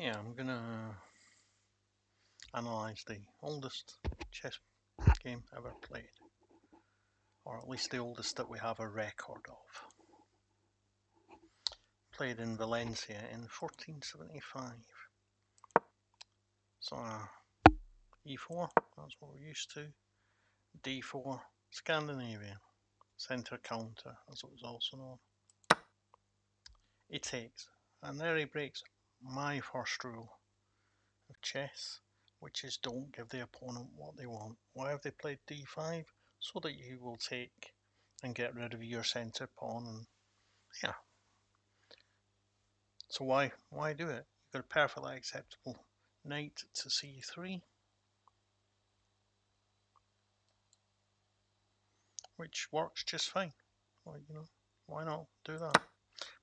Yeah, I'm gonna analyse the oldest chess game ever played, or at least the oldest that we have a record of. Played in Valencia in 1475. So E4, that's what we're used to. D4, Scandinavian, centre counter, as it was also known. He takes, and there he breaks my first rule of chess, which is don't give the opponent what they want. Why have they played d5? So that you will take and get rid of your centre pawn, and yeah. So why do it? You've got a perfectly acceptable knight to c3, which works just fine. Well, why not do that?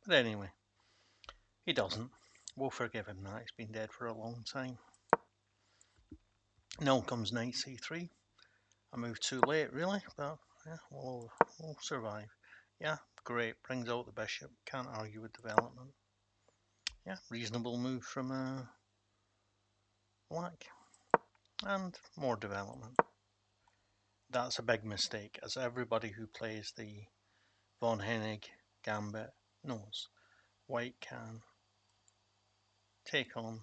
But anyway, he doesn't. We'll forgive him that. He's been dead for a long time. Now comes knight c3. I moved too late, really, but yeah, we'll survive. Yeah, great. Brings out the bishop. Can't argue with development. Yeah, reasonable move from black. And more development. That's a big mistake, as everybody who plays the von Hennig gambit knows. White can take on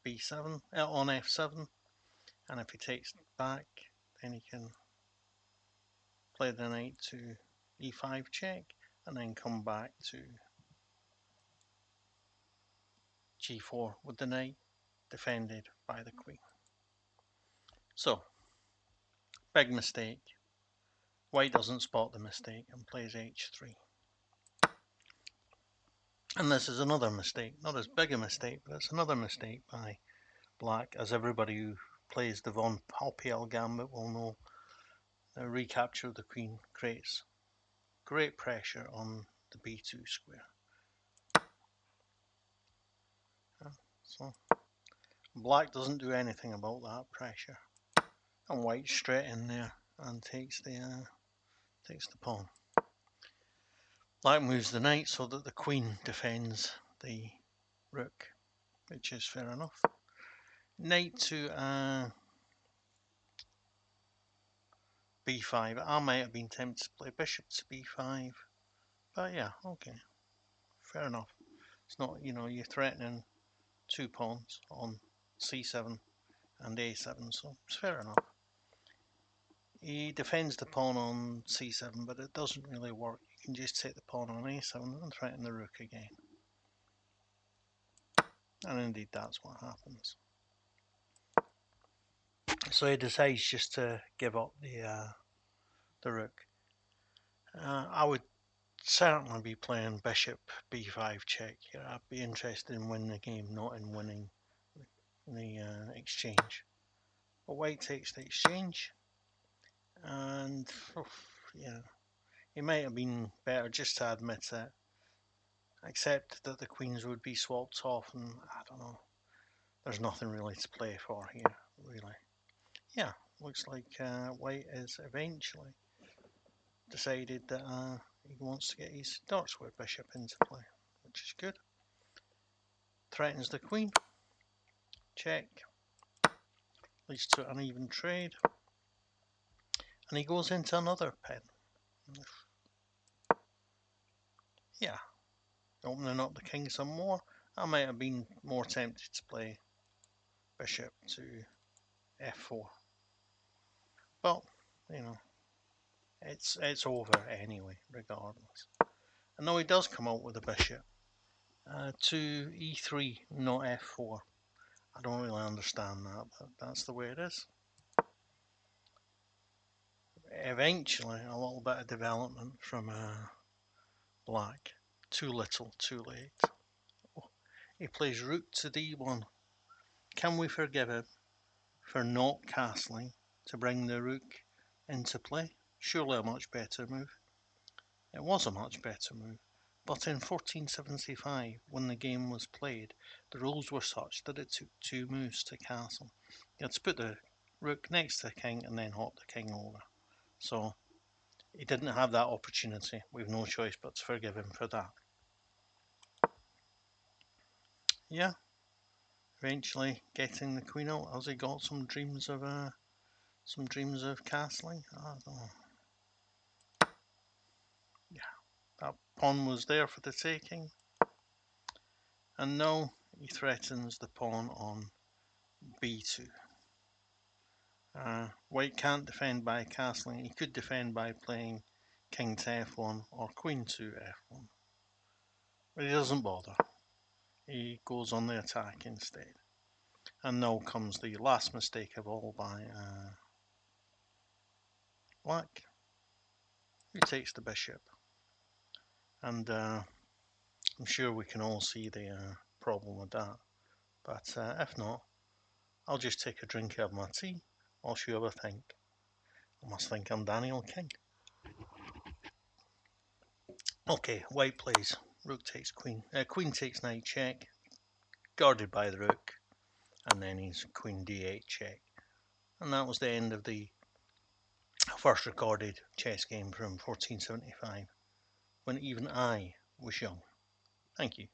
b7, on f7, and if he takes back, then he can play the knight to e5 check, and then come back to g4 with the knight defended by the queen. So, big mistake. White doesn't spot the mistake and plays h3. And this is another mistake, not as big a mistake, but it's another mistake by black, as everybody who plays the von Poppel gambit will know. The recapture of the queen creates great pressure on the b2 square. So black doesn't do anything about that pressure, and white straight in there and takes the pawn. Black moves the knight so that the queen defends the rook, which is fair enough. Knight to b5. I might have been tempted to play bishop to b5, but yeah, okay, fair enough. It's not, you're threatening two pawns on c7 and a7, so it's fair enough. He defends the pawn on c7, but it doesn't really work. You can just take the pawn on a7 and threaten the rook again. And indeed, that's what happens. So he decides just to give up the rook. I would certainly be playing bishop b5 check here. I'd be interested in winning the game, not in winning the exchange. But white takes the exchange, and yeah, it might have been better just to admit it, accept that the queens would be swapped off, and I don't know. There's nothing really to play for here, really. Yeah, looks like white is eventually decided that he wants to get his dark square bishop into play, which is good. Threatens the queen. Check. Leads to an even trade. And he goes into another pen. Yeah, opening up the king some more. I might have been more tempted to play bishop to f4. But, it's over anyway, regardless. And now he does come out with a bishop to e3, not f4. I don't really understand that, but that's the way it is. Eventually, a little bit of development from black. Too little, too late. Oh, he plays rook to d1. Can we forgive him for not castling to bring the rook into play? Surely a much better move. It was a much better move. But in 1475, when the game was played, the rules were such that it took two moves to castle. You had to put the rook next to the king and then hop the king over. So he didn't have that opportunity. We've no choice but to forgive him for that. Yeah, eventually getting the queen out. Has he got some dreams of castling? I don't know. Yeah, that pawn was there for the taking, and now he threatens the pawn on b2. White can't defend by castling. He could defend by playing king to f1 or queen to f1, but he doesn't bother. He goes on the attack instead. And now comes the last mistake of all by black, who takes the bishop. And I'm sure we can all see the problem with that. But if not, I'll just take a drink of my tea whilst you have a think. I must think I'm Daniel King. Okay, white plays. Rook takes queen. Queen takes knight check, guarded by the rook, and then he's queen d8 check. And that was the end of the first recorded chess game from 1475, when even I was young. Thank you.